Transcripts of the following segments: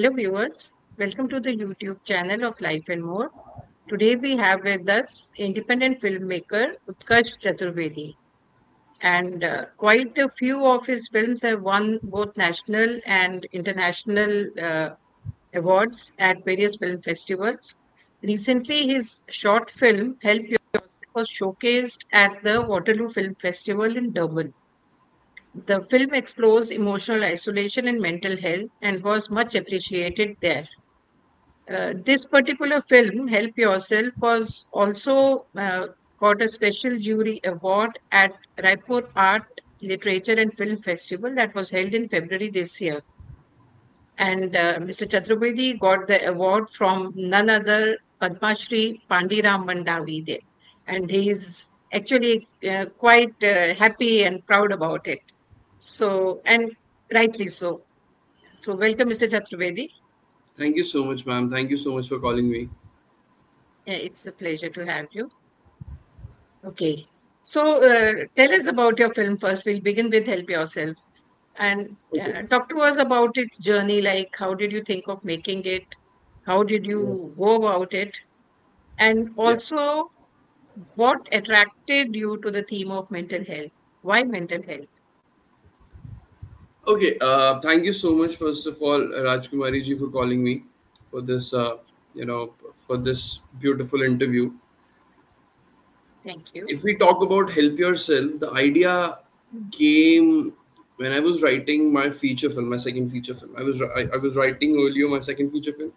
Hello viewers, welcome to the YouTube channel of Life and More. Today we have with us independent filmmaker Utkarsh Chaturvedi, and quite a few of his films have won both national and international awards at various film festivals. Recently, his short film Help Yourself was showcased at the Waterloo Film Festival in Durban. The film explores emotional isolation and mental health and was much appreciated there. This particular film, Help Yourself, was also got a special jury award at Raipur Art, Literature and Film Festival that was held in February this year. And Mr. Chaturvedi got the award from none other Padmashri Pandiram Mandavi there. And he is actually quite happy and proud about it. So, and rightly so. So, welcome, Mr. Chaturvedi. Thank you so much, ma'am. Thank you so much for calling me. It's a pleasure to have you. Okay. So tell us about your film first. We'll begin with Help Yourself. And Okay. talk to us about its journey. Like, how did you think of making it? How did Yeah. you go about it? And Yeah. also, what attracted you to the theme of mental health? Why mental health? Okay. Thank you so much, first of all, Rajkumari ji, for calling me for this, for this beautiful interview. Thank you. If we talk about help yourself, the idea came when I was writing my feature film, my second feature film. I was writing earlier my second feature film,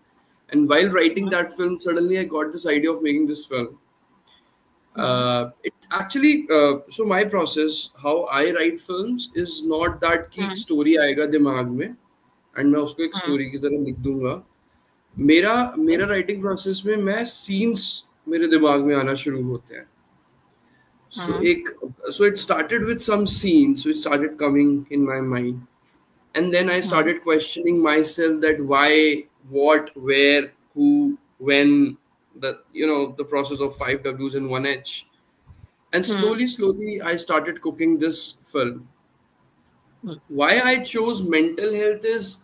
and while writing Mhm, that film, suddenly I got this idea of making this film. mhm, It actually so my process how I write films is not that कि एक mhm, story आएगा दिमाग में and मैं उसको एक mhm. story की तरह लिख दूंगा. मेरा Okay. मेरा writing process में मैं scenes मेरे दिमाग में आना शुरू होते हैं. So Mhm, एक so it started with some scenes which started coming in my mind, and then I mhm, started questioning myself that why, what, where, who, when, the process of five W's and one H. And mhm, slowly, I started cooking this film. mhm, Why I chose mental health is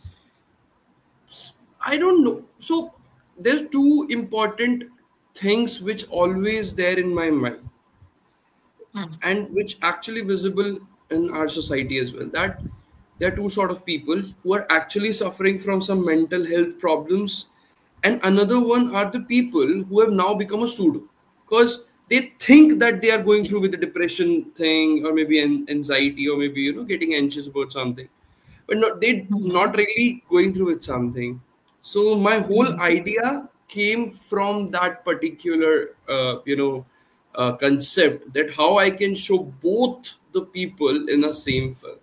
I don't know. So there's two important things which always there in my mind mhm, and which actually visible in our society as well. That there are two sort of people who are actually suffering from some mental health problems, and another one are the people who have now become a pseudo because they think that they are going through with the depression thing or maybe anxiety or maybe getting anxious about something, but they mhm, not really going through with something. So my whole mhm. idea came from that particular concept, that how I can show both the people in a same film.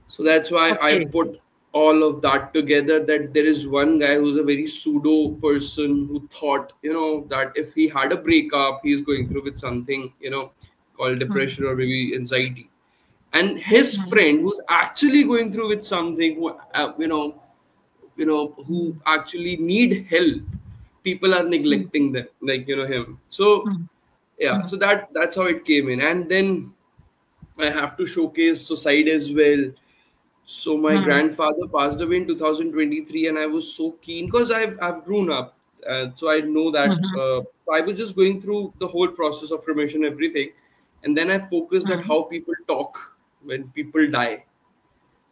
So that's why I Okay. put all of that together, that there is one guy who's a very pseudo person who thought, that if he had a breakup, he's going through with something, called Mhm, depression or maybe anxiety. And his mhm, friend who's actually going through with something, who mhm, actually need help, people are mhm, neglecting them, like, him. So mhm, yeah, mhm, so that's how it came in. And then I have to showcase society as well. So my mhm, grandfather passed away in 2023, and I was so keen because I've grown up, so I know that. mhm, So I was just going through the whole process of cremation, everything, and then I focused at mhm. how people talk when people die.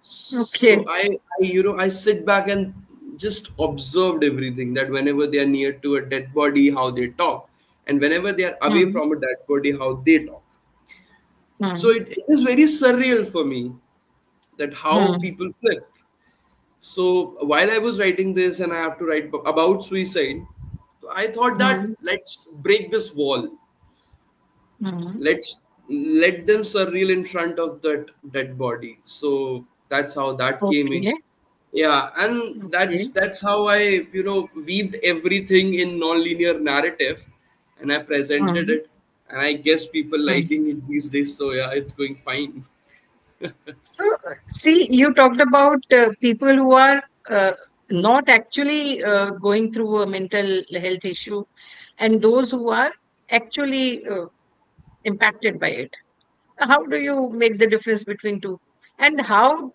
So Okay. I sit back and just observed everything, that whenever they are near to a dead body, how they talk, and whenever they are away Mhm, from a dead body, how they talk. So mhm, it is very surreal for me that how mhm, people flip. So while I was writing this and I have to write about suicide, I thought that mhm, let's break this wall. mhm. Let's let them surreal in front of that dead body. So that's how that came in. Okay. Yeah, and Okay. that's how I weaved everything in non-linear narrative, and I presented Mhm, it, and I guess people mhm. liking it these days. So yeah, it's going fine. So, see, you talked about people who are not actually going through a mental health issue and those who are actually impacted by it. How do you make the difference between two? And how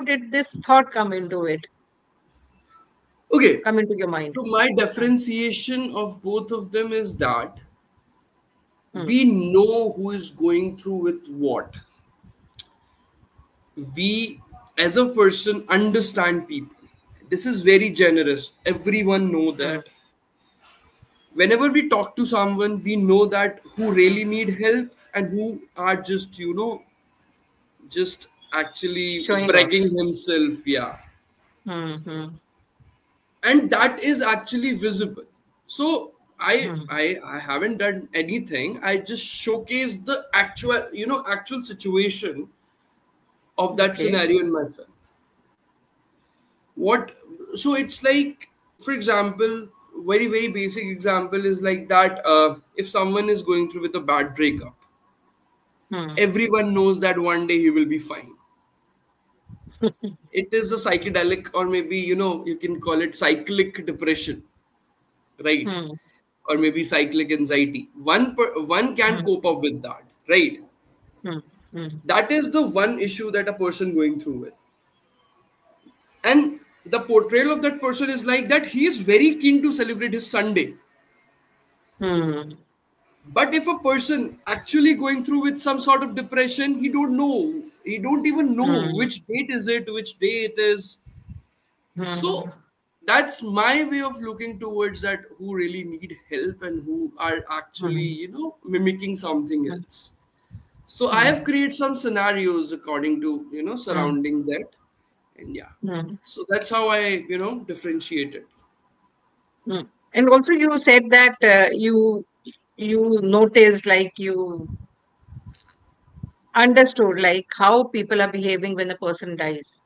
did this thought come into it? Okay. come into your mind? So my Uh, differentiation of both of them is that mm, we know who is going through with what. We, as a person, understand people. This is very generous. Everyone know mm, that. Whenever we talk to someone, we know that who mm, really need help and who are just, just actually showing off. bragging himself. Yeah. Mm, mm, And that is actually visible. So i mm. i i haven't done anything. I just showcase the actual, actual situation of that Okay. scenario in my film. What So it's like, for example, very very basic example is like that, if someone is going through with a bad breakup, Mm, everyone knows that one day he will be fine. It is a psychedelic, or maybe you can call it cyclic depression, right? mm, Or maybe cyclic anxiety. One can mm, cope up with that, right? mm, mm, That is the one issue that a person going through with. And the portrayal of that person is like that he is very keen to celebrate his Sunday. mm, But if a person actually going through with some sort of depression, he don't know. He don't even know mm, which date is it, which day it is. So mm, that's my way of looking towards that, who really need help and who are actually, mm, mimicking something mm, else. So I have mm, created some scenarios according to, mm, surrounding that. And yeah. mm, So that's how I, differentiate it. mm. And also, you said that you noticed, like you understood, like how people are behaving when a person dies.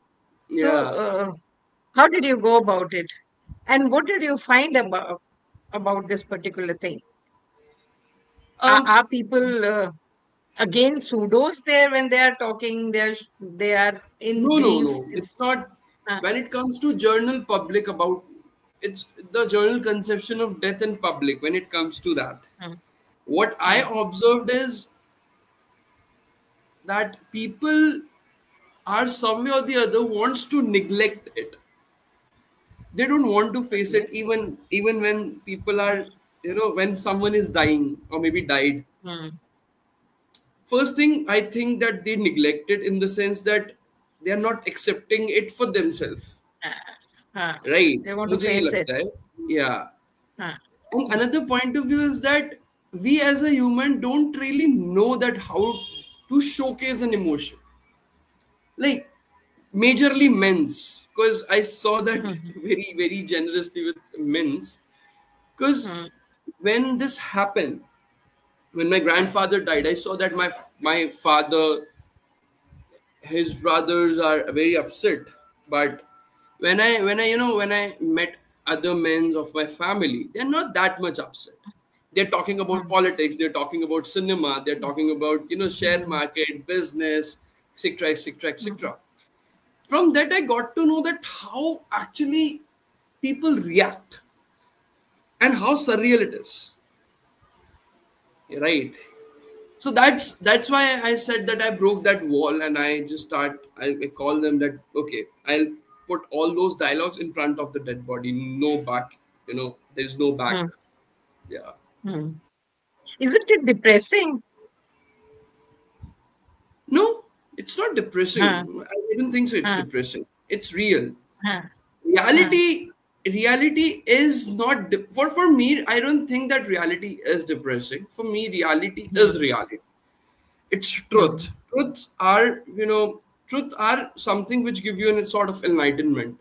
So, Yeah. how did you go about it, and what did you find about this particular thing? Um, Are people again pseudos there when they are talking? They are in no, no, grief. no. It's Is not. uh, When it comes to journal public about, it's the journal conception of death in public. When it comes to that, mm, what I mm, observed is that people are some way or the other wants to neglect it. They don't want to face okay. it, even when people are, when someone is dying or maybe died. Mm, First thing, I think that they neglect it in the sense that they are not accepting it for themselves, uh, uh, right? they want to मुझे ये face it. लगता है. Yeah. Uh, And mm, another point of view is that we as a human don't really know that how to showcase an emotion, like majorly men's, because I saw that mm, very very generously with men's. Because mm, when this happened, when my grandfather died, I saw that my father, his brothers are very upset. But when I met other men of my family, they're not that much upset. They're talking about mm, politics, they're talking about cinema, they're talking about share mm, market, business, etc., etc., mm, etc. From that I got to know that how actually people react and how surreal it is, right? So that's why I said that I broke that wall, and I just I call them that, okay, I'll put all those dialogues in front of the dead body, no back, there's no back. mm, Yeah. mm. Isn't it depressing? No, it's not depressing. Huh, I don't think so it's huh, depressing. It's real. huh, huh, Reality is not for me. I don't think that reality is depressing. For me, reality is mm, reality. It's mm, truth. Truth are something which give you a sort of enlightenment.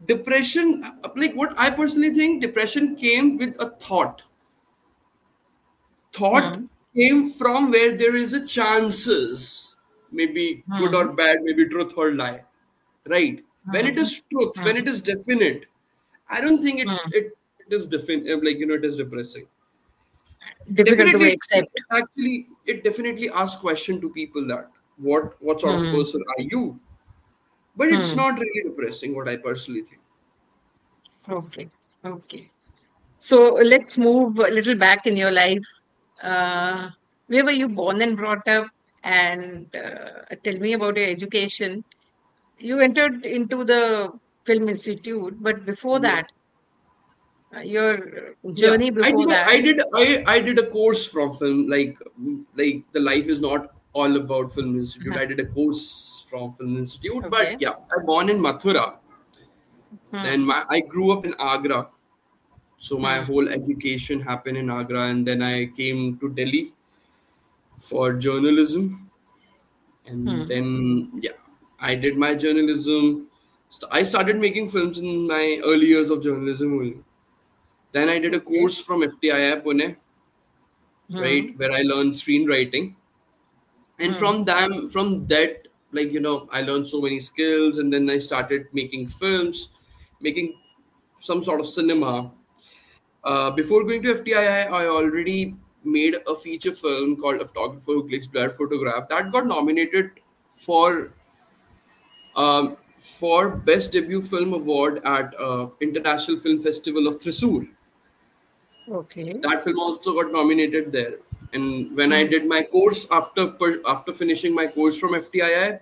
Depression, like what I personally think, depression came with a thought mm, came from where there is a chances, maybe good or mm, bad, maybe truth or lie, right? When it mm, is truth, when mm, it is definite, I don't think it mm. it, it is definite, like it is depressing. Difficult to Definitely, accept. it definitely asks question to people that what sort of Mm, person are you, but it's mm. not really depressing, what I personally think. Okay, okay. So let's move a little back in your life. Uh, where were you born and brought up? And tell me about your education. You entered into the film institute, but before Yeah. that, your Yeah, journey before that? I did a course from film, like the life is not all about film institute. I did a course from film institute, but Okay. yeah, I born in Mathura. Then Hmm. I grew up in Agra, so my Hmm. whole education happened in Agra, and then I came to Delhi for journalism, and Hmm. then yeah, I did my journalism. I started making films in my early years of journalism only. Then I did a Okay. course from FTII Pune, right, Hmm. where I learned screenwriting, and Hmm. from that, like I learned so many skills, and then I started making films, making some sort of cinema. Before going to FTII, I already made a feature film called A Photographer Who Clicks Blurred Photograph that got nominated for Best Debut Film Award at International Film Festival of Thrissur. Okay. That film also got nominated there. And when I Hmm. did my course after finishing my course from FTII,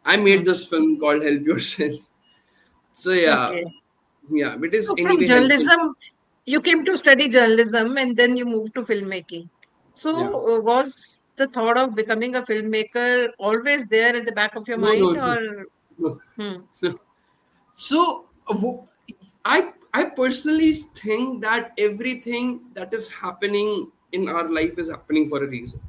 I made Hmm. this film called Help Yourself. So yeah, Okay. yeah, it is So from anyway helpful. journalism, you came to study journalism and then you moved to filmmaking. Yeah. So was the thought of becoming a filmmaker always there at the back of your No, no, mind, no, or? no. Hmm. No. So I personally think that everything that is happening in our life is happening for a reason.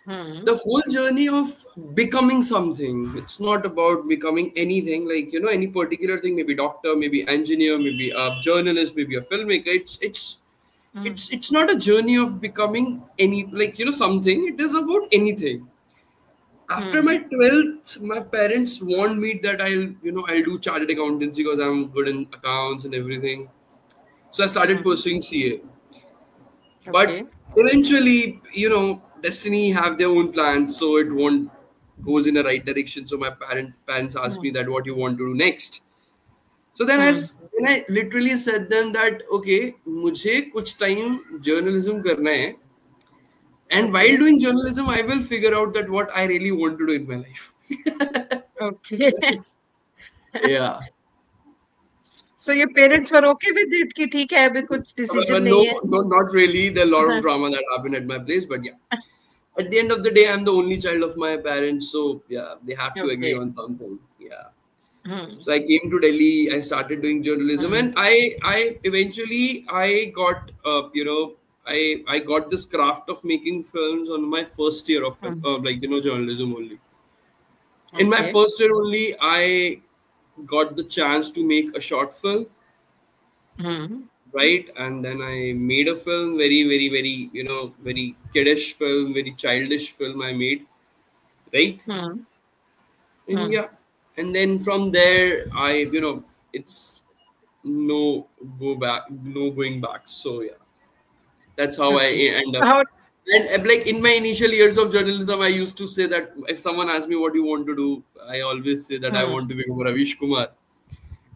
Hmm. The whole journey of becoming something, it's not about becoming anything, like any particular thing, maybe doctor, maybe engineer, maybe a journalist, maybe a filmmaker. Hmm. It's not a journey of becoming any, like something. It is about anything. After my Hmm. 12th, my parents warned me that I'll do chartered accountancy because I'm good in accounts and everything. So I started Hmm. pursuing CA. But Okay. eventually, destiny have their own plans, so it won't goes in the right direction. So my parents asked Hmm. me that what you want to do next. So then Hmm. then I literally said them that okay, मुझे कुछ time journalism करना है, and while Okay. doing journalism, I will figure out that what I really want to do in my life. Okay. Yeah. So your parents were okay with it कि ठीक है अभी कुछ decision No, नहीं है. no, not really. There are a lot of drama that happened at my place, but yeah. At the end of the day, I'm the only child of my parents, so yeah, they have to agree Okay. on something. Yeah. Hmm. So I came to Delhi. I started doing journalism, Hmm. and I eventually I got I got this craft of making films on my first year of Hmm. like journalism only. In my Okay. first year only, I got the chance to make a short film, Hmm. right? And then I made a film, very very very very kiddish film, very childish film I made, right? Hmm. And Hmm. yeah, and then from there I it's no go back, no going back. So yeah, that's how I Okay. end So up. how? And like in my initial years of journalism, I used to say that if someone asks me what you want to do, I always say that I Hmm. want to become Ravish Kumar.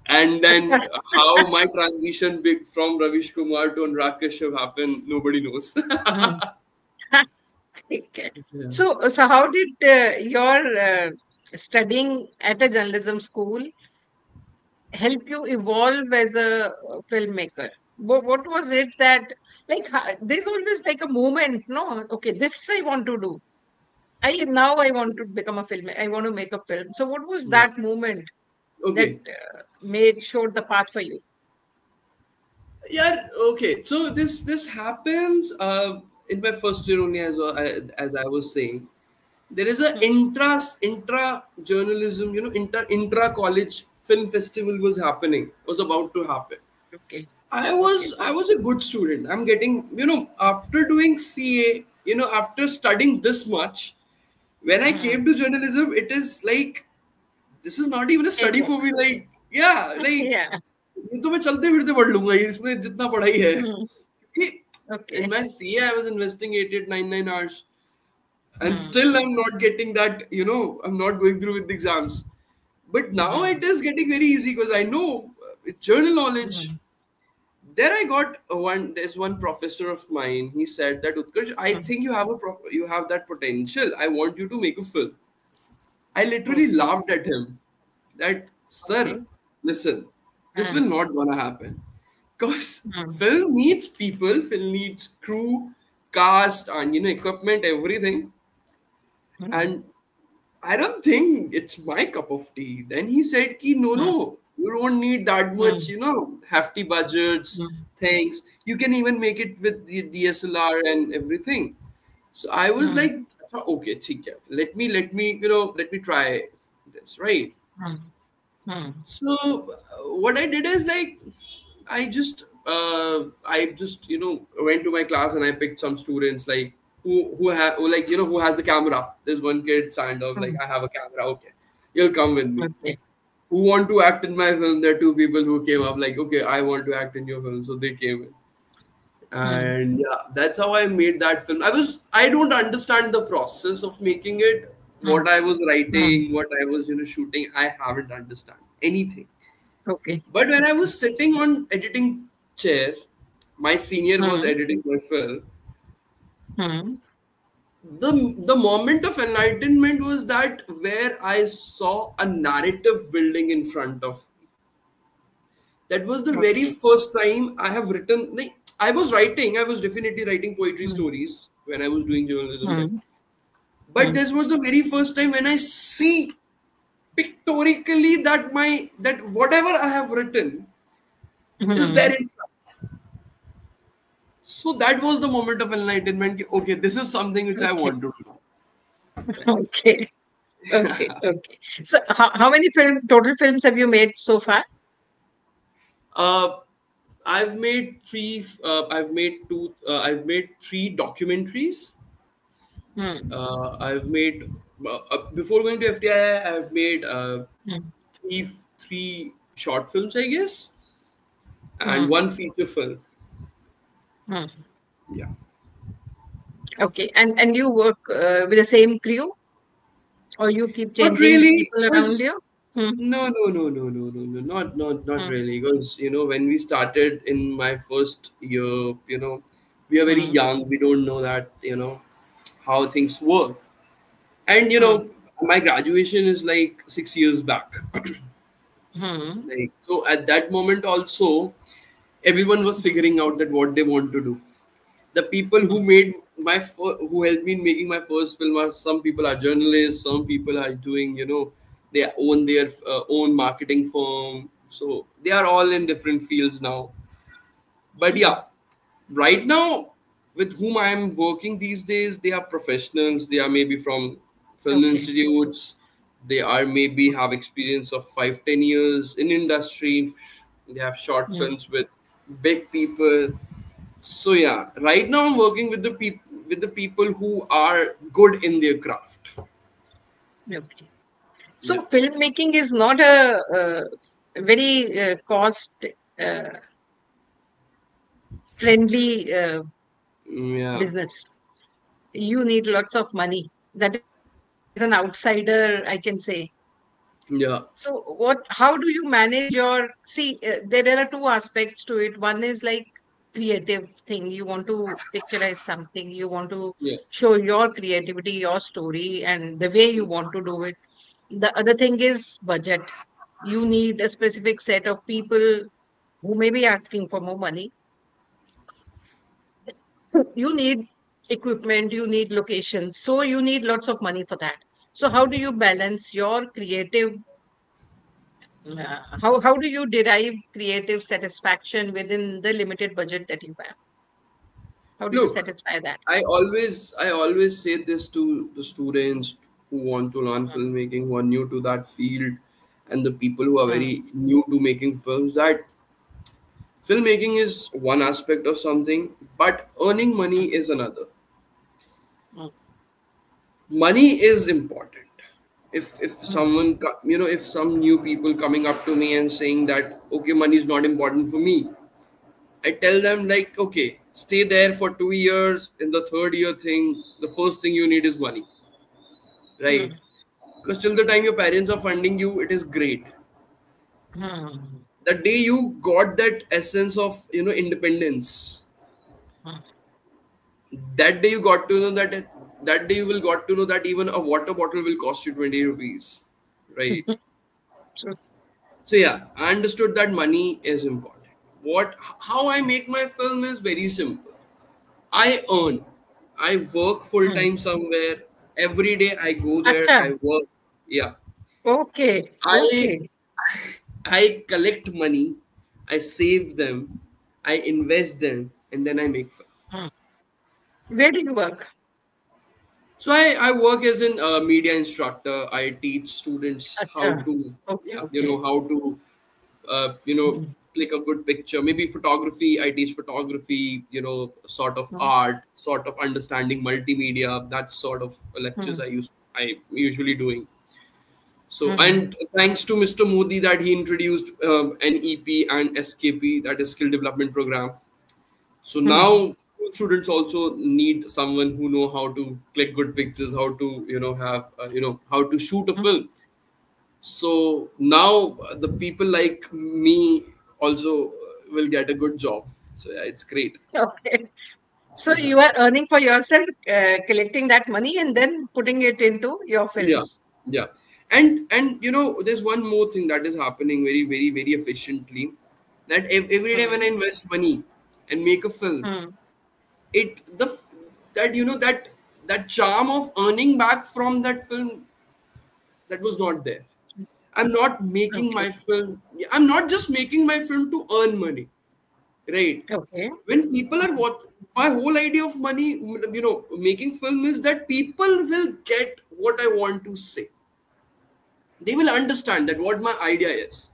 And then how my transition from Ravish Kumar to Anurag Kashyap happened, nobody knows. Hmm. Okay. Yeah. So how did your studying at a journalism school help you evolve as a filmmaker? What was it that, like, there's always like a moment, no? Okay, this I want to do. I want to become a film. I want to make a film. So what was Yeah. that moment that Okay. showed the path for you? Yeah. Okay. So this happens in my first year only, as well, as I was saying. There is a Hmm. intra journalism, intra college film festival was happening, was about to happen. Okay. I Okay. was I was a good student. I'm getting, after doing CA, after studying this much, when I Hmm. came to journalism, it is like this is not even a Came study up. for me. Like, yeah, like Yeah. ये तो मैं चलते फिरते पढ़ लूंगा ये इसमें जितना पढ़ाई है. Hmm. कि- In Okay. my CA, I was investing 8, 8, 9, 9 hours, and Hmm. still I'm not getting that. I'm not going through with the exams. But now Hmm. it is getting very easy because I know with journal knowledge. Hmm. There I got one. There's one professor of mine. He said that Utkarsh, I Hmm. think you have that potential. I want you to make a film. I literally Okay. laughed at him. That, Okay. sir, listen, this will Hmm. not gonna happen. Because mm, film needs people, film needs crew, cast, and equipment, everything. mm, And I don't think it's my cup of tea. Then he said, Ki, no, mm, no, you don't need that much, mm, hefty budgets, mm, things. You can even make it with the DSLR and everything. So I was mm, like, okay, theek hai. Let me try this, right? mm, mm, So what I did is like, I just went to my class and I picked some students like who has a camera. There's one kid signed up like, mm. I have a camera. Okay, you'll come with me. Okay. Who want to act in my film? There are two people who came up like, okay, I want to act in your film, so they came in. Mm, And yeah, that's how I made that film. I don't understand the process of making it. mm, What I was mm. writing, what I was shooting, I haven't understand anything. Okay. But when I was sitting on editing chair, my senior was Mm, editing my film. mm. The moment of enlightenment was that where I saw a narrative building in front of me. That was the very Okay. first time I have written. Like, I was definitely writing poetry Mm, stories when I was doing journalism thing. mm, But mm, this was the very first time when I see pictorially that whatever I have written is there mm. in front. So that was the moment of enlightenment. Okay, this is something which I Okay. want to do. Okay. Okay. Okay. So, how many total films have you made so far? Uh, I've made three. I've made two. I've made three documentaries. Mm, I've made before going to FTI. I've made mm, three short films, I guess, and mm, one feature film. mm. Yeah. Okay. And you work with the same crew, or you keep Not changing really, people around because you? Mm, no, not mm, really. Because when we started in my first year, we are very mm, young. We don't know that how things work. And mm, my graduation is like 6 years back. mm, Like, so at that moment also, everyone was figuring out that what they want to do. The people who mm, made who helped me in making my first film are, some people are journalists, some people are doing they own their own marketing firm, so they are all in different fields now. But mm. yeah, right now with whom I am working these days, they are professionals. They are maybe from film Okay. institutes. They are maybe have experience of 5-10 years in industry. They have short Mm, films with big people. So yeah, right now I'm working with the people who are good in their craft. okay. Yeah. So filmmaking is not a very cost uh, friendly Yeah. business. You need lots of money. That is an outsider, I can say. Yeah. So how do you manage your, see, there are two aspects to it. One is like creative thing. You want to picturize something, you want to Yeah. show your creativity, your story, and the way you want to do it. The other thing is budget. You need a specific set of people who may be asking for more money. You need equipment, you need locations, so you need lots of money for that. So how do you balance your creative, how do you derive creative satisfaction within the limited budget that you have? How do you Look, satisfy that? I always say this to the students who want to learn Mm, filmmaking, who are new to that field, and the people who are mm, very new to making films, that filmmaking is one aspect of something, but earning money mm, is another. mm, Money is important. If mm, someone if some new people coming up to me and saying that, okay, money is not important for me, I tell them like, okay, stay there for 2 years. In the third year thing, the first thing you need is money, right? mm, Because till the time your parents are funding you, it is great. mm, The day you got that essence of independence, mm. that day you got to know that day you will got to know that even a water bottle will cost you 20 rupees, right? So, So yeah, I understood that money is important. what how I make my film is very simple. I earn. I work full Hmm. time somewhere. Every day I go there. Acha. I work. Yeah. Okay. I Okay. I collect money. I save them. I invest them, and then I make film. Hmm. Where do you work? So I work as an media instructor. I teach students how Acha. to, Okay. yeah, Okay. how to, Hmm. click a good picture. Maybe photography. I teach photography. Sort of Hmm. art, sort of understanding multimedia. That sort of lectures Hmm. I usually doing. So, Hmm. and thanks to Mr. Modi that he introduced an EP and SKP, that is skill development program. So Hmm. now students also need someone who know how to click good pictures, how to have how to shoot a Hmm. film. So now the people like me also will get a good job. So yeah, it's great. Okay. So you are earning for yourself, collecting that money and then putting it into your Yeah, films. yeah. And there's one more thing that is happening very, very, very efficiently. That every day when Hmm. I invest money and make a film, Hmm. it the that that charm of earning back from that film, that was not there. I'm not making Okay. my film. I'm not just making my film to earn money, right? Okay. When people are Hmm. what my whole idea of money, making film is that people will get what I want to say. They will understand that what my idea is,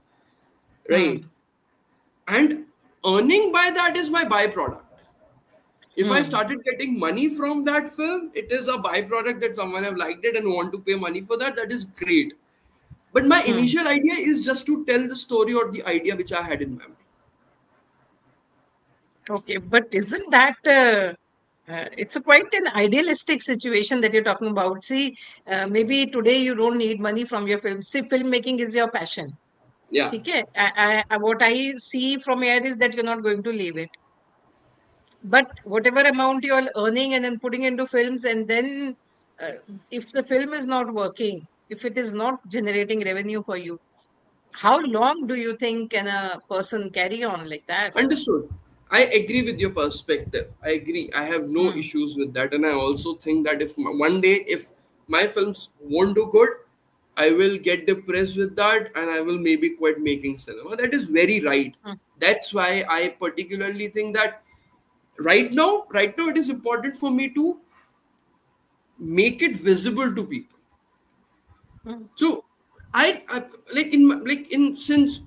right? Hmm. And earning by that is my byproduct. If I Hmm. started getting money from that film, it is a byproduct that someone have liked it and want to pay money for that. That is great. But my Hmm. initial idea is just to tell the story or the idea which I had in my mind. Okay. But isn't that it's a quite an idealistic situation that you're talking about? See, maybe today you don't need money from your film. See, filmmaking is your passion. Yeah, Okay. What I see from here is that you're not going to leave it. But whatever amount you're earning and then putting into films, and then uh, if the film is not working, if it is not generating revenue for you, how long do you think can a person carry on like that? understood. I agree with your perspective. I agree. I have no Hmm. issues with that, and I also think that if one day if my films won't do good, I will get depressed with that, and I will maybe quit making cinema. That is very right. Hmm. That's why I particularly think that right now it is important for me to make it visible to people. Hmm. So I like in like in since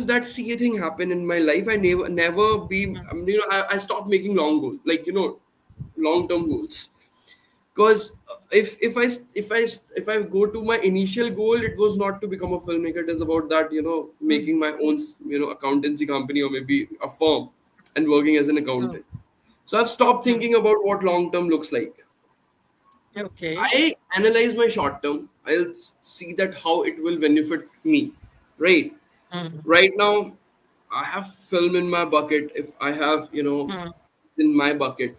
that CA thing happened in my life, I never be Hmm. I stopped making long goals, long term goals. Because if I go to my initial goal, it was not to become a filmmaker. It is about that Hmm. making my own accountancy company or maybe a firm and working as an Hmm. accountant. So I've stopped Hmm. thinking about what long term looks like. Okay. I analyze my short term. I'll see that how it will benefit me. Right. Hmm. Right now, I have film in my bucket. If I have, Hmm. in my bucket,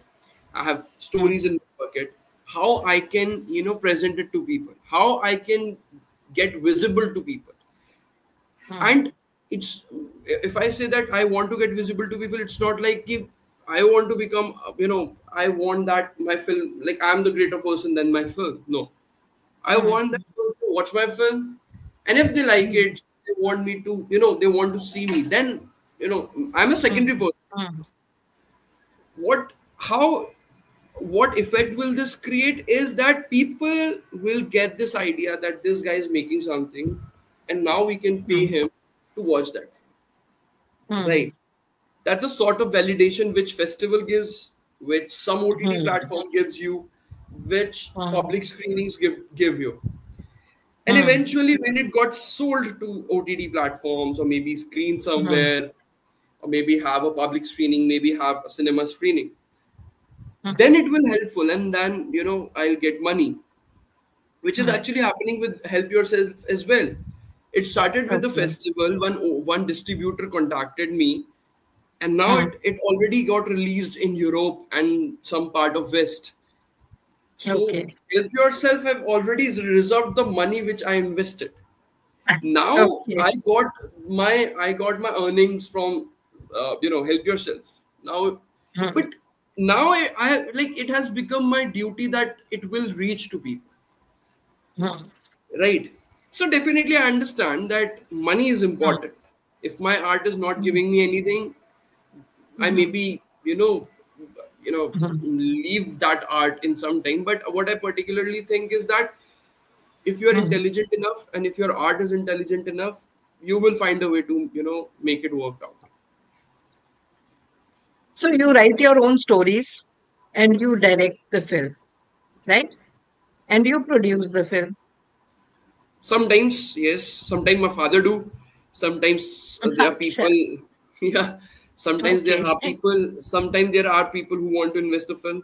I have Hmm. stories in my bucket. How I can, present it to people. How I can get visible to people. Hmm. And it's if I say that I want to get visible to people, it's not like if I want to become, I want that my film, like I'm the greater person than my film. No, I Hmm. want that person to watch my film, and if they like Hmm. it, they want me to, they want to see me. Then, I'm a Hmm. secondary person. Hmm. What, how, what effect will this create is that people will get this idea that this guy is making something, and now we can pay Hmm. him to watch that, Hmm. right? That's the sort of validation which festival gives, which some OTT Hmm. platform gives you, which Hmm. public screenings give you. And Hmm. eventually, when it got sold to OTT platforms or maybe screen Hmm. somewhere, or maybe have a public screening, maybe have a cinema screening, Hmm. then it will helpful, and then I'll get money, which is Hmm. actually happening with Help Yourself as well. It started with the Okay. festival. One distributor contacted me, and now Hmm. it already got released in Europe and some part of West. So Okay. Help Yourself have already reserved the money which I invested. Now Okay. I got my earnings from help yourself now. Hmm. But now I like it has become my duty that it will reach to people, Hmm. right? So definitely I understand that money is Hmm. important. If my art is not Hmm. giving me anything, I Hmm. maybe Hmm. leave that art in some time. But what I particularly think is that if you are Hmm. intelligent enough and if your art is intelligent enough, you will find a way to make it work out. So you write your own stories and you direct the film, right? And you produce the film. Sometimes yes, sometimes my father do. Sometimes there are people, Acha. yeah. Sometimes there Okay. are people. Sometimes there are people who want to invest the film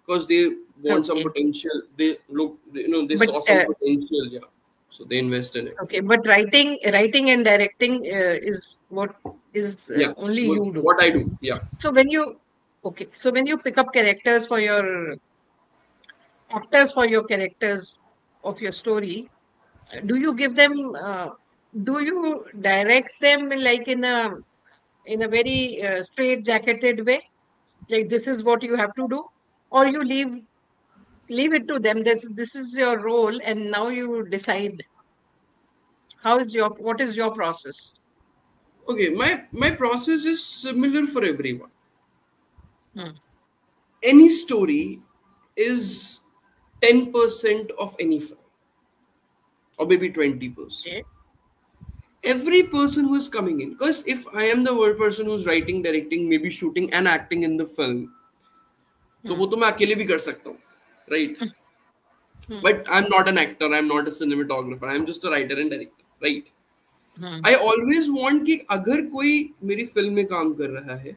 because they want some Okay. potential. They look, they But saw some potential, yeah. So they invest in it. okay, but writing and directing is what is Yeah, only you do. what I do. Yeah. So when you okay, so when you pick up characters for your actors for your characters of your story, do you give them? Do you direct them like in a very straight jacketed way? Like this is what you have to do, or you leave it to them. This is your role, and now you decide how is your what is your process. Okay, my process is similar for everyone. Hmm. Any story is 10% of any film, or maybe 20%. Okay. Every person who is coming in, because if I am the one person who's writing, directing, maybe shooting and acting in the film, so Hmm. वो तो मैं अकेले भी कर सकता हूँ, right? Hmm. But I'm not an actor, I'm not a cinematographer, I'm just a writer and director, right? Hmm. I always want कि अगर कोई मेरी फिल्म में काम कर रहा है,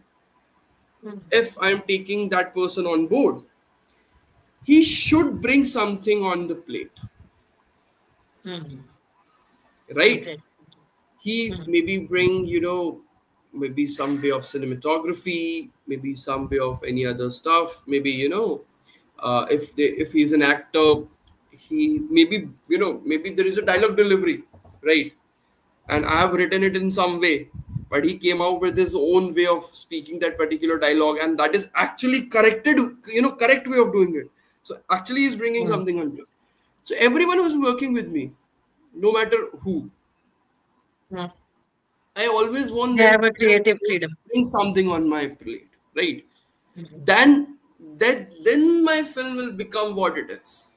Hmm. if I'm taking that person on board, he should bring something on the plate, Hmm. right? Okay. He Hmm. maybe bring maybe some way of cinematography, maybe some way of any other stuff, maybe if he's an actor, he maybe maybe there is a dialogue delivery, right? And I have written it in some way, but he came out with his own way of speaking that particular dialogue, and that is actually corrected, correct way of doing it. So actually he's bringing Hmm. something on it. So everyone who's working with me, no matter who, Hmm. I always want They them have a creative to freedom. bring something on my plate, right? Hmm. Then my film will become what it is.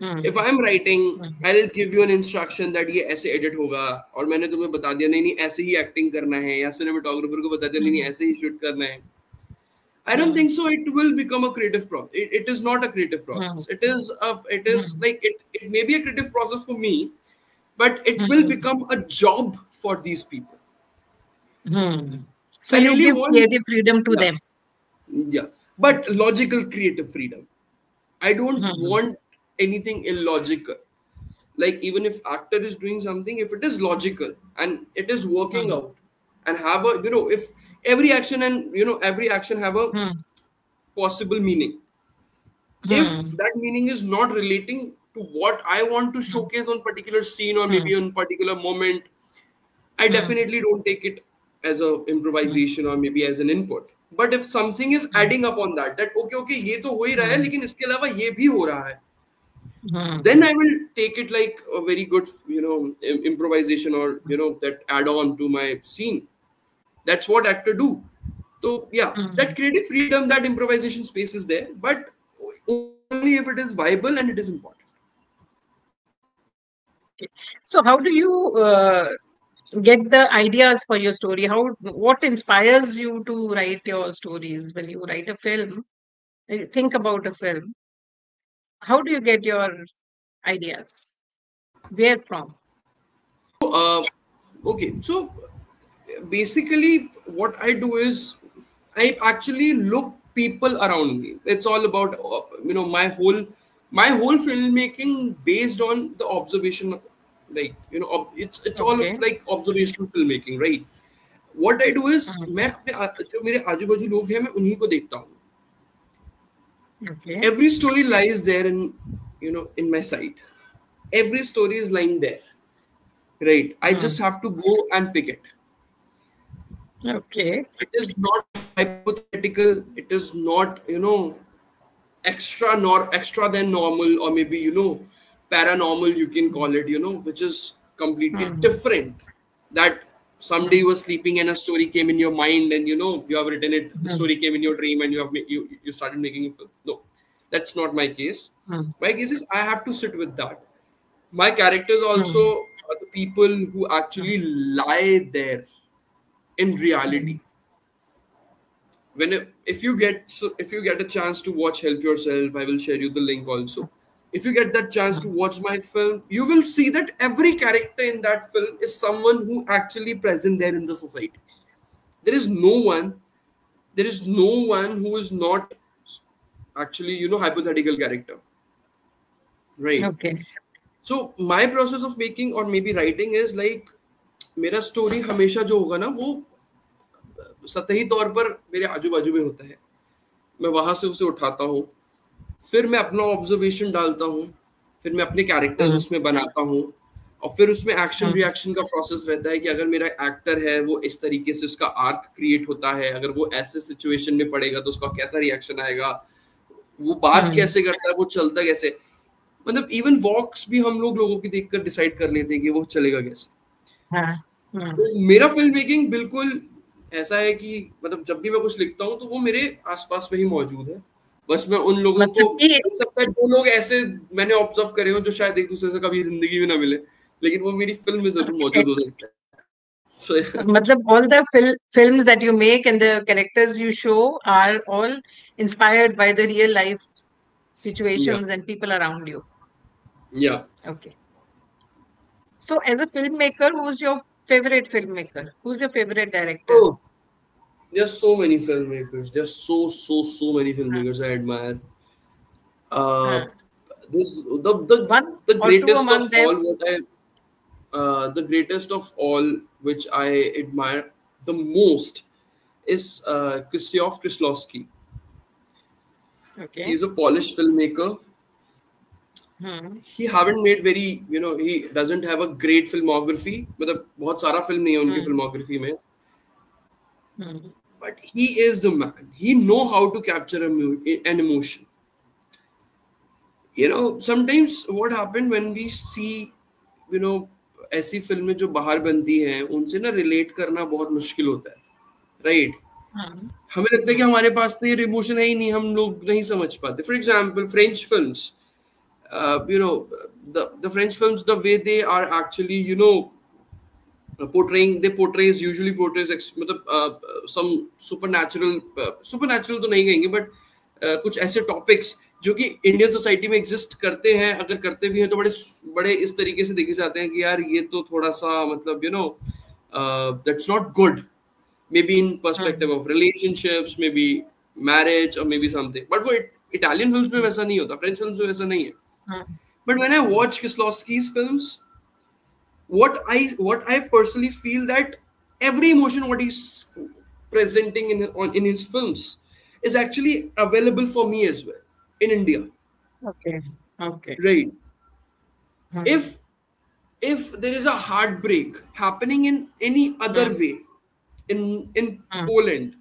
If Hmm. I'm writing, Hmm. I'll give you an instruction that ये ऐसे edit होगा और मैंने तुम्हें बता दिया नहीं नहीं ऐसे ही acting करना है या cinematographer को बता दिया नहीं नहीं Hmm. ऐसे ही shoot करना है. I don't Hmm. think so. It will become a creative process. It is not a creative Hmm. process. It is Hmm. like it may be a creative process for me, but it will Hmm. become a job for these people. Hmm. So I you really give want, creative freedom to yeah, them. yeah, but logical creative freedom. I don't Hmm. want anything illogical. Like even if actor is doing something, if it is logical and it is working Hmm. out, and have a if every action and every action have a Hmm. possible meaning. If Hmm. that meaning is not relating to what I want to Hmm. showcase on particular scene or Hmm. maybe on particular moment, I Hmm. definitely don't take it as a Hmm. improvisation or maybe as an input. But if something is Hmm. adding up on that okay ये तो हो ही रहा है Hmm. लेकिन इसके अलावा ये भी हो रहा है, Hmm. then I will take it like a very good improvisation or that add on to my scene. That's what actor do. So yeah, Hmm. that creative freedom, that improvisation space is there, but only if it is viable and it is important. Okay. So how do you get the ideas for your story? What inspires you to write your stories when you write a film? Think about a film. How do you get your ideas? Where from? Okay, so basically what I do is I actually look people around me. It's all about my whole filmmaking based on the observation, like it's all Okay. like observational filmmaking, right? What I do is Hmm. मैं अपने जो मेरे आजू बाजू लोग हैं मैं उन्हीं को देखता हूँ. Okay. Every story lies there in my sight. Every story is lying there, right? I just Hmm. have to go and pick it. Okay. It is not hypothetical. It is not, extra than normal, or maybe, paranormal, you can call it, which is completely Hmm. different. That someday Hmm. you were sleeping and a story came in your mind, and you have written it. The Hmm. story came in your dream, and you started making a film. No, that's not my case. Hmm. My case is I have to sit with that. My characters also Hmm. are the people who actually lie there in Hmm. reality. If you get a chance to watch Help Yourself, I will share you the link also. If you get that chance to Hmm. watch my film, you will see that every character in that film is someone who actually present there in the society. There is no one, there is no one who is not actually, hypothetical character, right? Okay. So my process of making or maybe writing is like, मेरा story हमेशा जो होगा ना वो सतही तौर पर मेरे आजू बाजू में होता है. मैं वहां से उसे उठाता हूँ, फिर मैं अपना ऑब्जर्वेशन डालता हूँ, फिर मैं अपने कैरेक्टर्स Hmm. उसमें बनाता हूँ, और फिर उसमें एक्शन Hmm. रिएक्शन का प्रोसेस रहता है कि अगर मेरा एक्टर है वो इस तरीके से उसका आर्क क्रिएट होता है, अगर वो ऐसे सिचुएशन में पड़ेगा तो उसका कैसा रिएक्शन आएगा, वो बात Hmm. कैसे करता है, वो चलता कैसे. मतलब इवन वॉक्स भी हम लोगों की देखकर डिसाइड कर लेते हैं कि वो चलेगा कैसे. हाँ. Hmm. तो मेरा फिल्म मेकिंग बिल्कुल ऐसा है कि मतलब जब भी मैं कुछ लिखता हूँ तो वो मेरे आसपास में ही मौजूद है. बस मैं उन लोगों को, मतलब कि हो सकता है दो लोग ऐसे मैंने ऑब्जर्व करे हो जो शायद एक दूसरे से कभी जिंदगी में ना मिले, लेकिन वो मेरी फिल्म में जरूर okay. मौजूद हो सकता है. So, मतलब all the films that you make and the characters you show are all inspired by the real life yeah, situations and people around you. yeah. Okay. So as a filmmaker, who's your favorite filmmaker? Who's your favorite director? Oh, there's so many filmmakers. There's so many हाँ. filmmakers I admire. Uh, हाँ. this One the or two greatest of among them. all what I the greatest of all which I admire the most is Krzysztof Kieślowski. Okay. He's a Polish filmmaker. Hmm. He haven't made very, he doesn't have a great filmography. मतलब बहुत सारा film नहीं है उनकी Hmm. filmography में. Hmm. But he is the man. He know how to capture an emotion. Sometimes what happened when we see, you know, ऐसी फिल्में जो बाहर बनती हैं उनसे ना रिलेट करना बहुत मुश्किल होता है, राइट? Hmm. हमें लगता है कि हमारे पास तो ये इमोशन है ही नहीं, हम लोग नहीं समझ पाते. For example French films, you know the French films, the way they are actually, portrays usually portrays मतलब some supernatural तो नहीं कहेंगे, बट कुछ ऐसे टॉपिक्स जो कि इंडियन सोसाइटी में एग्जिस्ट करते हैं, अगर करते भी हैं तो बड़े बड़े इस तरीके से देखे जाते हैं कि यार ये तो थोड़ा सा मतलब that's not good, maybe in perspective Hmm. of relationships, maybe marriage, or maybe something. But वो Italian films में वैसा नहीं होता, French films में वैसा नहीं है. Hmm. But when I watch Kieslowski's films, what I personally feel that every emotion what he's presenting in his films is actually available for me as well in India, Okay. Okay. right? Hmm. If if there is a heartbreak happening in any other Hmm. way in Hmm. Poland,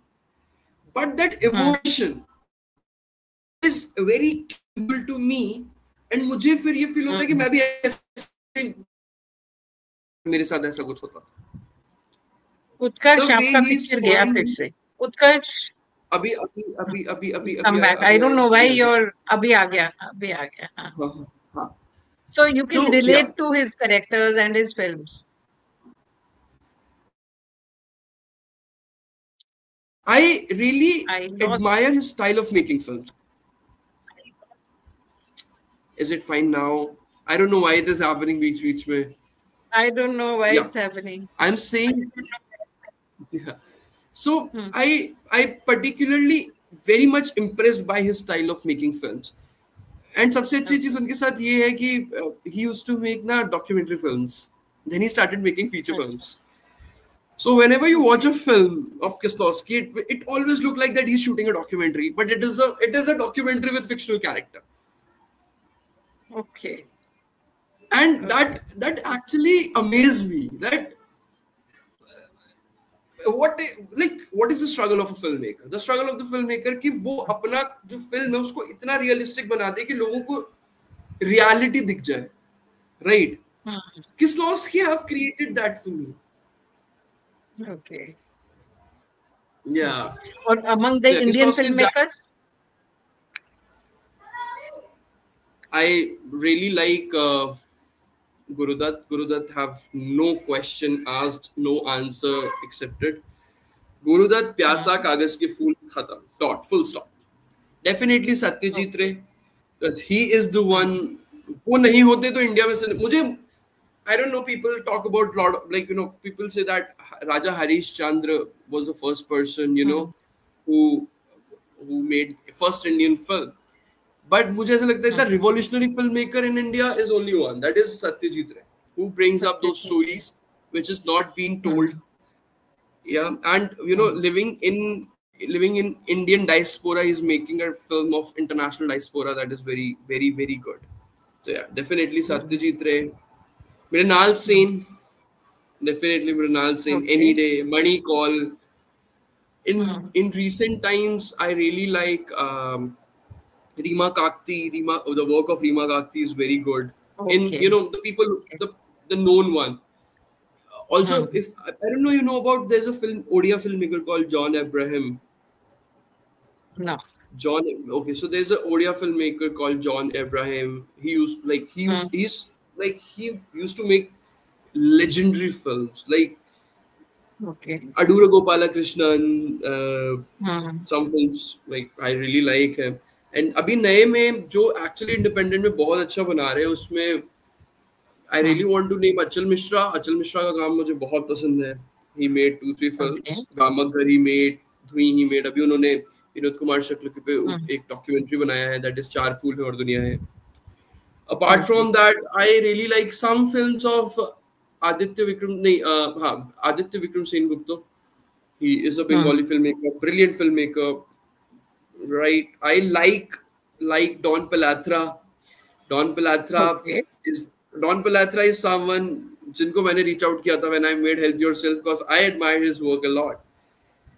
but that Hmm. emotion is very capable to me, and मुझे फिर ये feel होता है कि Hmm. मैं भी ऐसे मेरे साथ ऐसा कुछ होता. उत्कर्ष The way आपका he's पिक्चर गया फिर following, से. उत्कर्ष, अभी come back. आया, I don't know why अभी आया. you're अभी आ गया. अभी आ गया. हाँ. हाँ, हाँ, हाँ. So you can So yeah, relate to his characters and his films. I really I lost. admire his style of making films. Is it fine now? I don't know why it is happening beach में. I don't know why Yeah, it's happening. I'm saying, yeah. So Hmm. I particularly very much impressed by his style of making films. And सबसे अच्छी चीज Okay. उनके साथ ये है कि he used to make ना documentary films. Then he started making feature अच्छा. films. So whenever you watch Okay. a film of Kieslowski, it always look like that he's shooting a documentary, but it is a documentary with fictional character, Okay. and Okay. that actually amazed me. That what like what is the struggle of a filmmaker? The struggle of the filmmaker कि वो अपना जो film है उसको इतना realistic बना दे कि लोगों को रियलिटी दिख जाए, right? Hmm. Kislovsky have created that for me. Okay. Yeah. Okay. Or among So the yeah, Indian Kislovsky is that. filmmakers? I really like Gurudat. Gurudat have no question asked, no answer accepted. Gurudat Hmm. प्यासा कागज के फूल खत्म. Dot. Full stop. Definitely Satyajit Okay. Ray, because he is the Hmm. one. वो नहीं होते तो India में से मुझे I don't know. People talk about lot of, like, people say that Raja Harish Chandra was the first person, Hmm. who made first Indian film. But मुझे ऐसा लगता है Hmm. the revolutionary filmmaker in India is only one. That is Satyajit Ray, who brings up those Satyajit Ray. stories which is not being told. Hmm. Yeah, and Hmm. living in Indian diaspora, he's making a film of international diaspora that is very, very, very good. So yeah, definitely Hmm. Satyajit Ray. Mrinal Hmm. Sen, definitely Mrinal Sen. Any Okay. day, Money Call. Hmm. In recent times, I really like Rima Kakti. The work of Rima Kakti is very good. In Okay. the people, Okay. the known one. Also, Hmm. if I don't know, about, there's a Odia filmmaker called John Abraham. No. John. Okay, so there's a Odia filmmaker called John Abraham. Hmm. He used to make legendary films like Okay. Adura Gopalakrishnan. Hmm. Some films like I really like him. And अभी नए में जो actually independent में बहुत अच्छा बना रहे हैं उसमें I Hmm. really want to name Achal Mishra. Achal Mishra का काम मुझे बहुत पसंद है. He made 2-3 Okay. films. गामक he made. धुई he made. अभी उन्होंने विनोद कुमार शुक्ल के पे Hmm. एक डॉक्यूमेंट्री बनाया है, that is चार फूल है और दुनिया है. Apart Okay. from that, I really like some films of Aditya Vikram. नहीं, हाँ, Aditya Vikram Sen. He is a Hmm. Bengali filmmaker, brilliant filmmaker. Right. I like Don Palatra. Don Palatra Okay. is Don Palatra is someone जिनको मैंने reach out किया था when I made Help Yourself, because I admire his work a lot.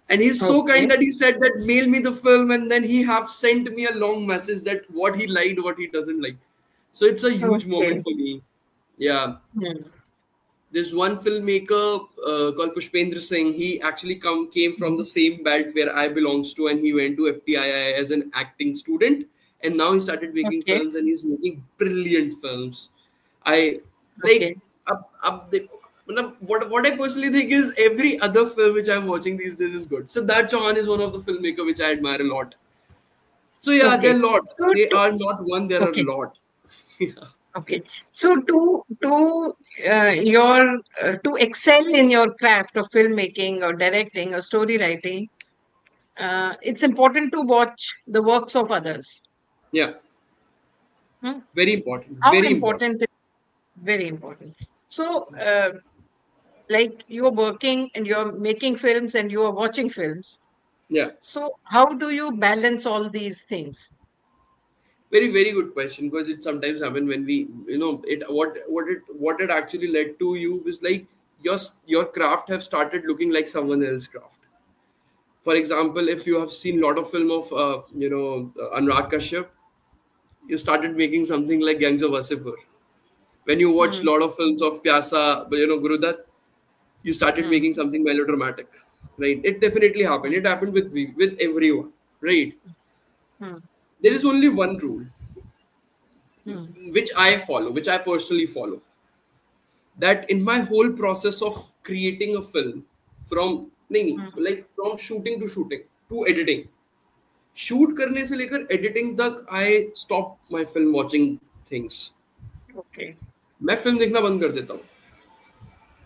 And he's so kind Okay. that he said that mail me the film, and then he have sent me a long message that what he liked, what he doesn't like. So it's a huge moment Okay. for me. Yeah. Hmm. There's one filmmaker called Pushpendra Singh. He actually came from the Hmm. same belt where I belongs to, and he went to FTII as an acting student, and now he started making Okay. films, and he's making brilliant films. I like Okay. what I personally think is every other film which I'm watching these days is good. So that Chauhan is one of the filmmaker which I admire a lot. So yeah, there Okay. are a lot. So They to, are not one. There are a okay. lot. Yeah. Okay. So to excel in your craft of filmmaking or directing or story writing, it's important to watch the works of others. Yeah. Hmm? Very important. How Very important. important? Very important. So, like you're working and you're making films and you are watching films. Yeah. So, how do you balance all these things? Very, very good question, because it sometimes happen when we, it what it actually led to you is like your craft have started looking like someone else's craft. For example, if you have seen a lot of film of Anurag Kashyap, you started making something like Gangs of Wasseypur. When you watch a Hmm. lot of films of Pyasa, Gurudat, you started Hmm. making something melodramatic, right? It definitely happened. Hmm. It happened with me, with everyone, right? Hmm. There is only one rule Hmm. which I personally follow, that in my whole process of creating a film, from नहीं Hmm. like from shooting to editing, shoot करने से लेकर editing तक I stop my film watching things. Okay. मैं film देखना बंद कर देता हूँ, Hmm.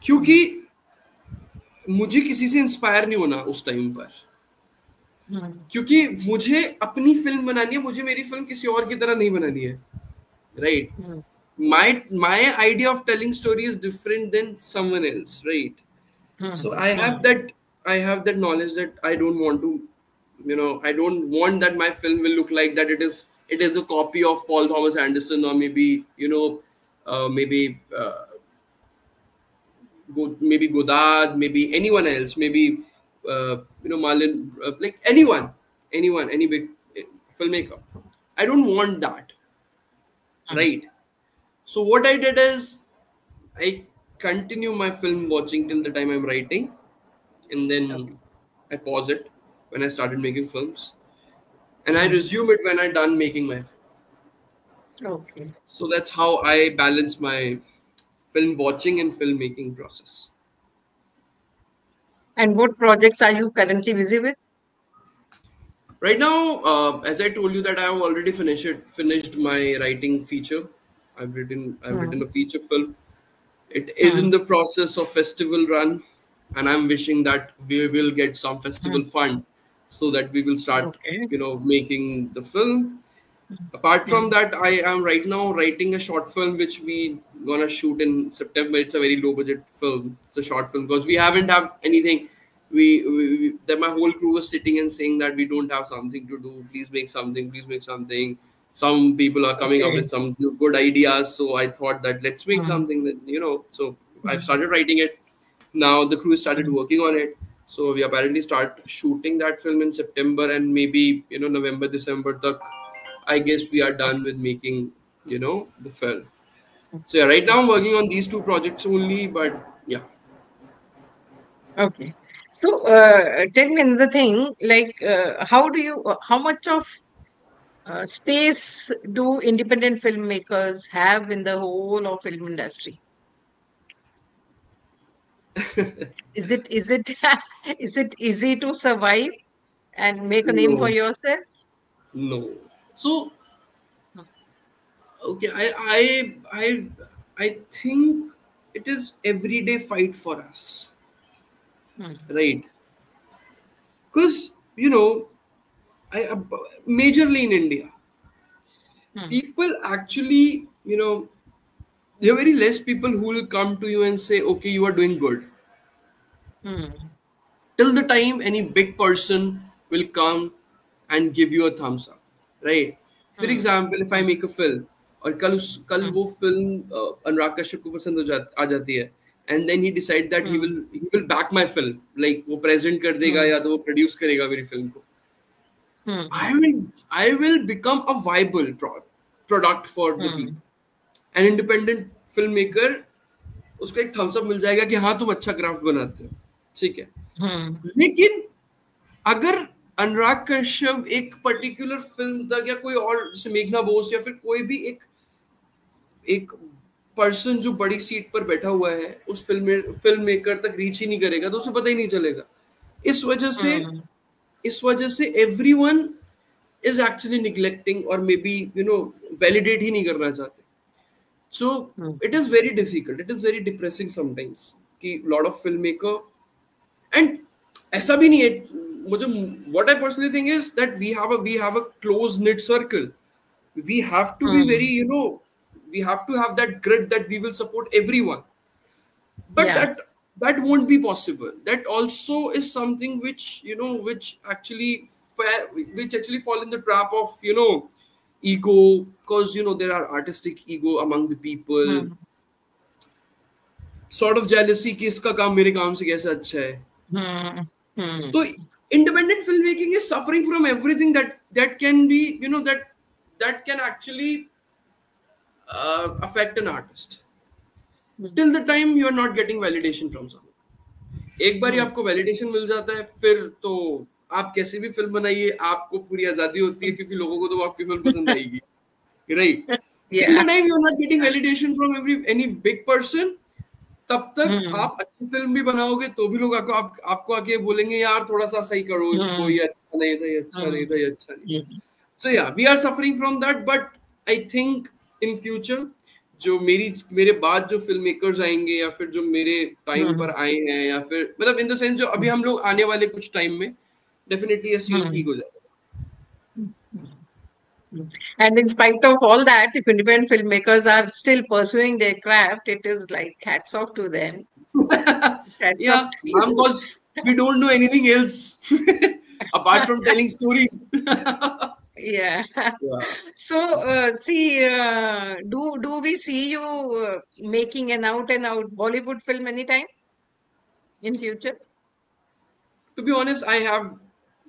क्योंकि मुझे किसी से इंस्पायर नहीं होना उस टाइम पर, Hmm. क्योंकि मुझे अपनी फिल्म बनानी है, मुझे मेरी फिल्म किसी और की तरह नहीं बनानी है, right? Hmm. My idea of telling story is different than someone else, right? Hmm. So I have that knowledge that I don't want to, I don't want that my film will look like that it is a copy of Paul Thomas Anderson, or maybe maybe maybe Godard, maybe anyone else, maybe Malin, like anyone, any big filmmaker. I don't want that, Mm. right? So what I did is I continue my film watching till the time I'm writing, and Okay. then I pause it when I started making films, and I Mm. resume it when I'm done making my film. Okay. So that's how I balance my film watching and filmmaking process. And what projects are you currently busy with? Right now, as I told you that I have already finished my writing feature. I've written Mm. a feature film. It is in Mm. the process of festival run, and I'm wishing that we will get some festival Mm. fund so that we will start, Okay. making the film. Apart from Mm. that, I am right now writing a short film which we gonna shoot in September. It's a very low budget film. It's a short film because we haven't Mm. have anything. That my whole crew was sitting and saying that we don't have something to do. Please make something. Please make something. Some people are coming up Okay. with some good ideas. So I thought that let's make Mm. something that. So I've Mm. started writing it. Now the crew started Mm. working on it. So we apparently start shooting that film in September, and maybe November, December. I guess we are done Okay. with making, the film. So yeah, right now I'm working on these two projects only, but yeah. Okay. So, tell me another thing, like, how much of space do independent filmmakers have in the whole of film industry? Is it is it easy to survive and make a name for No, yourself? no. So Hmm. okay, I think it is everyday fight for us, Hmm. right? Because I majorly in India, Hmm. people actually, there are very less people who will come to you and say, okay, you are doing good. Hmm. Till the time any big person will come and give you a thumbs up, right? For Hmm. example, if I Hmm. make a film और कल Hmm. वो film Anurag Kashyap को पसंद आ जाती है, and then he decide that he Hmm. will he will back my film, like वो present कर देगा Hmm. या तो वो produce करेगा मेरी film को. Hmm. I will become a viable product for the Hmm. people. An independent filmmaker, उसको एक थम्स अप मिल जाएगा कि हाँ तुम अच्छा क्राफ्ट बनाते हो, ठीक है. Hmm. लेकिन अगर अनुराग कश्यप एक पर्टिकुलर फिल्म तक या कोई और जैसे मेघना बोस या फिर कोई भी एक एक पर्सन जो बड़ी सीट पर बैठा हुआ है उस फिल्म मेकर तक रीच ही नहीं करेगा तो उसे पता ही नहीं चलेगा. इस वजह से Hmm. इस वजह से एवरीवन इज एक्चुअली निग्लेक्टिंग और मे बी वैलिडेट ही नहीं करना चाहते. So Hmm. It is very difficult, it is very depressing sometimes कि lot of film maker and ऐसा भी नहीं है. मुझे what I personally think is that we have a close knit circle. We have to be very, Hmm. we have to have that grit that we will support everyone, but Yeah. that won't be possible. That also is something which which actually which actually fall in the trap of ego, because there are artistic ego among the people, Hmm. sort of jealousy कि इसका काम मेरे काम से कैसे अच्छा है. Hmm. Hmm. So independent filmmaking is suffering from everything that can be, that can actually affect an artist. Hmm. Till the time you are not getting validation from someone. एक बार ही Hmm. आपको वैलिडेशन मिल जाता है, फिर तो आप कैसे भी film बनाइए, आपको पूरी आजादी होती है क्योंकि लोगों को तो आपकी फिल्म पसंद आएगी, right? Till Yeah. The time you are not getting validation from any big person, तब तक Hmm. आप अच्छी फिल्म भी बनाओगे तो भी लोग आपको आके बोलेंगे यार थोड़ा सा सही करो इसको, Hmm. ये अच्छा नहीं था, ये अच्छा नहीं Hmm. था, ये अच्छा नहीं. Hmm. So yeah, we are suffering from that, but I think in future जो मेरे बाद जो फिल्म मेकर्स आएंगे या फिर जो मेरे टाइम पर Hmm. आए हैं या फिर मतलब इन द सेंस जो अभी हम लोग आने वाले कुछ टाइम में डेफिनेटली ये सीन ठीक Hmm. हो जाएगा. Mm. And in spite of all that, if independent filmmakers are still pursuing their craft, it is like hats off to them. Hats off Yeah, to ma'am, you. because we don't know anything else apart from telling stories. Yeah. Yeah. So, see, do we see you making an out and out Bollywood film anytime in future? To be honest, I have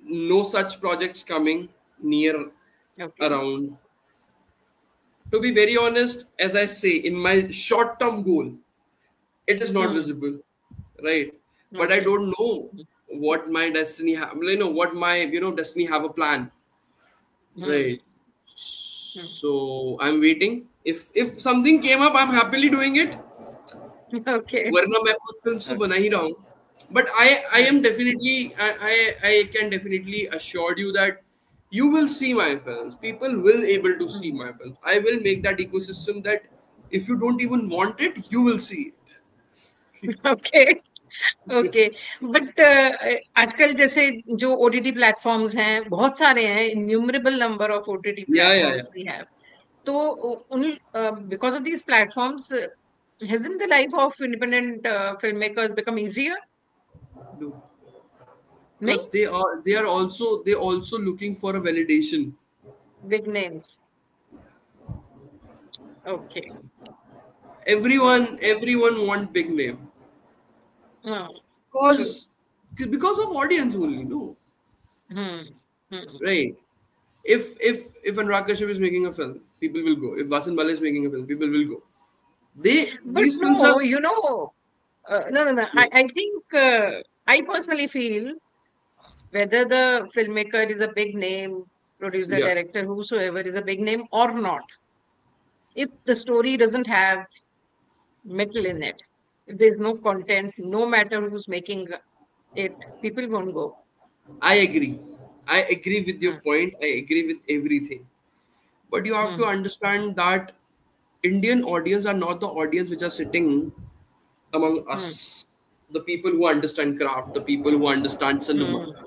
no such projects coming near Okay. around. To be very honest, as I say, in my short term goal, it is not Hmm. visible, right? But I Okay. don't know what my destiny have, what my destiny have a plan, Hmm. right? Hmm. So I'm waiting. If something came up, I'm happily doing it. Okay. वरना मैं खुद films तो Okay. बना ही रहा हूँ. But I Hmm. am definitely I can definitely assure you that you will see my films. People will able to see Hmm. my films. I will make that ecosystem that if you don't even want it, you will see Okay. Okay. But आजकल जैसे जो OTT platforms हैं बहुत सारे हैं, innumerable number of OTT yeah. Platforms we have. तो उन because of these platforms hasn't the life of independent filmmakers become easier? नहीं. Because they also looking for a validation. Big names. Okay. Everyone want big name Oh, true. because of audience only, no, Hmm. Hmm. right? If Anurag Kashyap is making a film, people will go. If Vasan Bala is making a film, people will go. But These films are no, no. yeah, I think I personally feel whether the filmmaker is a big name, producer, yeah. director, whosoever is a big name or not, if the story doesn't have metal in it, if there's no content, no matter who's making it, people won't go. I agree. I agree with your Hmm. point. I agree with everything. But you have to Hmm. understand that Indian audience are not the audience which are sitting among Hmm. us. The people who understand craft, the people who understand cinema. Hmm.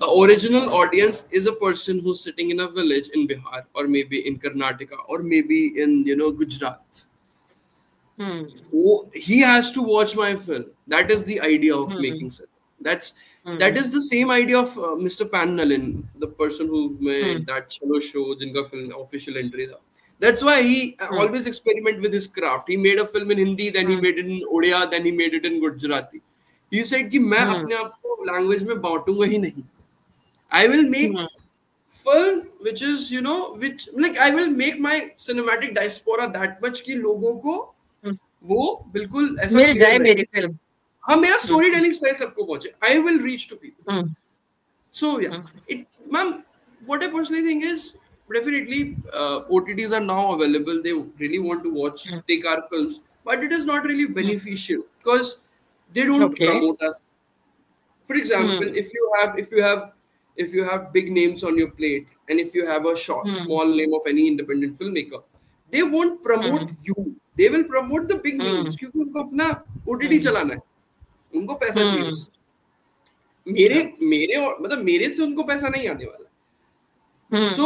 The original audience is a person who's sitting in a village in Bihar or maybe in Karnataka or maybe in Gujarat. Hmm. Oh, he has to watch my film. That is the idea of Hmm. making cinema. That Hmm. is the same idea of Mr. Pan Nalin, the person who Hmm. made that cello show, jinka film official entry tha. That's why he Hmm. always experiment with his craft. He made a film in Hindi, then he Hmm. made it in Odia, then he made it in Gujarati. He said कि मैं Hmm. अपने आप को language में बांटूंगा ही नहीं. I will make Hmm. film which is which like I will make my cinematic diaspora that much कि लोगों को Hmm. वो बिल्कुल ऐसा मिल क्लियर जाए रहे. मेरी फिल्म. हाँ मेरा Hmm. स्टोरी टेलिंग स्टाइल सबको पहुंचे. I will reach to people. Hmm. So yeah, Hmm. it, ma'am, what I personally think is definitely OTTs are now available. They really want to watch, Hmm. take our films, but it is not really Hmm. beneficial because they don't Okay. promote us. For example, Hmm. if you have big names on your plate, and if you have a short Hmm. small name of any independent filmmaker, they won't promote Hmm. you. They will promote the big Hmm. names क्योंकि उनको अपना OTT Hmm. चलाना है. उनको पैसा चाहिए Hmm. उससे. मेरे True. मेरे और मतलब मेरे से उनको पैसा नहीं आने वाला. Hmm. सो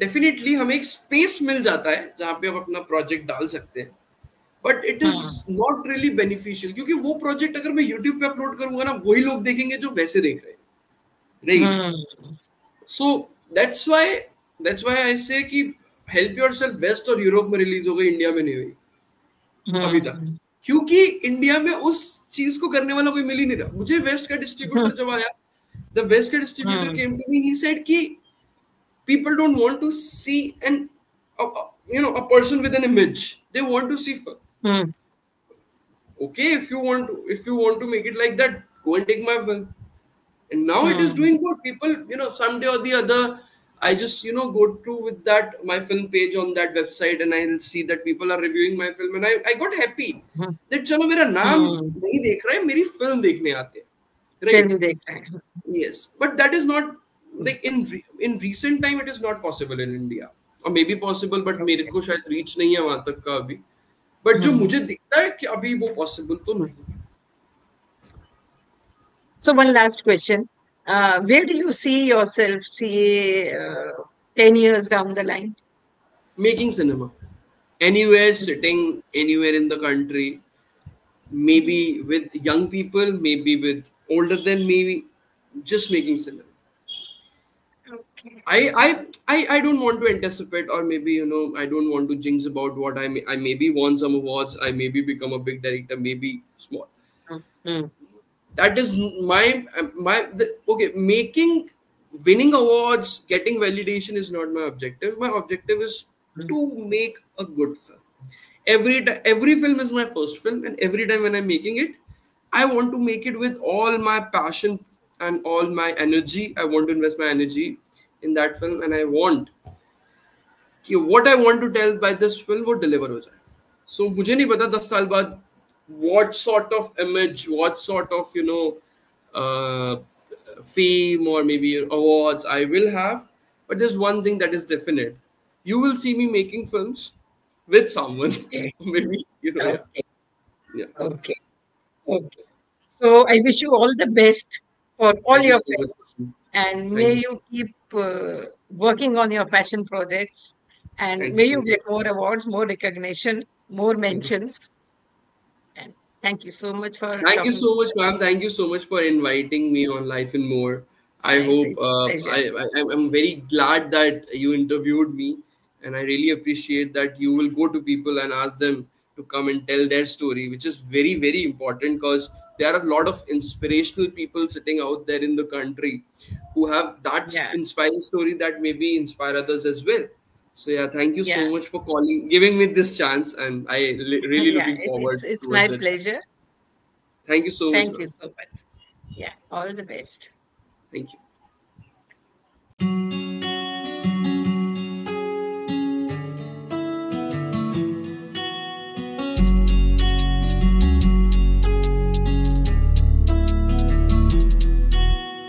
डेफिनेटली हमें एक स्पेस मिल जाता है जहाँ पे हम अपना प्रोजेक्ट डाल सकते हैं. But it is Hmm. Not really beneficial क्योंकि वो प्रोजेक्ट अगर मैं यूट्यूब पे अपलोड करूंगा ना वही लोग देखेंगे जो वैसे देख रहे हैं, right? Hmm. So that's why I से कि हेल्प योरसेल्फ वेस्ट और यूरोप में रिलीज हो गई, इंडिया में नहीं हुई अभी तक, Hmm. क्योंकि इंडिया में उस चीज को करने वाला कोई मिल ही नहीं रहा. मुझे वेस्ट का Hmm. डिस्ट्रीब्यूटर जब आया, द वेस्ट का distributor Hmm. Came to me, he said कि people don't want to see a person with an image. They want to see Hmm. okay, if you want to make it like that, go and take my film. And now it is Hmm. doing good. People, someday or the other, I just go through with that my film page on that website, and I will see that people are reviewing my film, and I got happy Hmm. that चलो मेरा नाम Hmm. नहीं देख रहा है, मेरी film देखने आते हैं, right? फिल्म देख रहे हैं. Yes, but that is not like in recent time it is not possible in India, or maybe possible but मेरे Okay. को शायद reach नहीं है वहां तक का अभी. But जो Hmm. मुझे दिखता है कि अभी वो possible तो नहीं. So one last question. Where do you see yourself, see 10 years down the line? Making cinema anywhere, sitting anywhere in the country, maybe with young people, maybe with older than me, just making cinema. Okay. I don't want to anticipate, or maybe I don't want to jinx about what I maybe won some awards, I maybe become a big director, maybe small. Hmm. That is okay, making, winning awards, getting validation is not my objective. My objective is Mm. to make a good film. Every film is my first film, and every time when I'm making it, I want to make it with all my passion and all my energy. I want to invest my energy in that film, and I want कि what I want to tell by this film वो deliver हो जाए. So मुझे नहीं पता 10 साल बाद what sort of image, what sort of uh, fame or maybe awards I will have, but there's one thing that is definite. You will see me making films with someone, Okay. maybe yeah, Okay. yeah. Okay. Okay. So I wish you all the best for all Thank you your so much. films, and Thank may you. you keep working on your passion projects, and Thank you may so you much. get more awards, more recognition, more Thank you. mentions. And thank you so much for Thank you talking. so much, ma'am. Thank you so much for inviting me on Life and More. I It's hope a pleasure. I'm very glad that you interviewed me, and I really appreciate that you will go to people and ask them to come and tell their story, which is very very important because there are a lot of inspirational people sitting out there in the country who have that Yeah. inspiring story that maybe inspire others as well. So yeah, thank you Yeah. so much for calling, giving me this chance, and really Yeah. looking forward It's my towards it. pleasure. Thank you so much, Thank you ma'am. so much. Yeah. All the best. Thank you.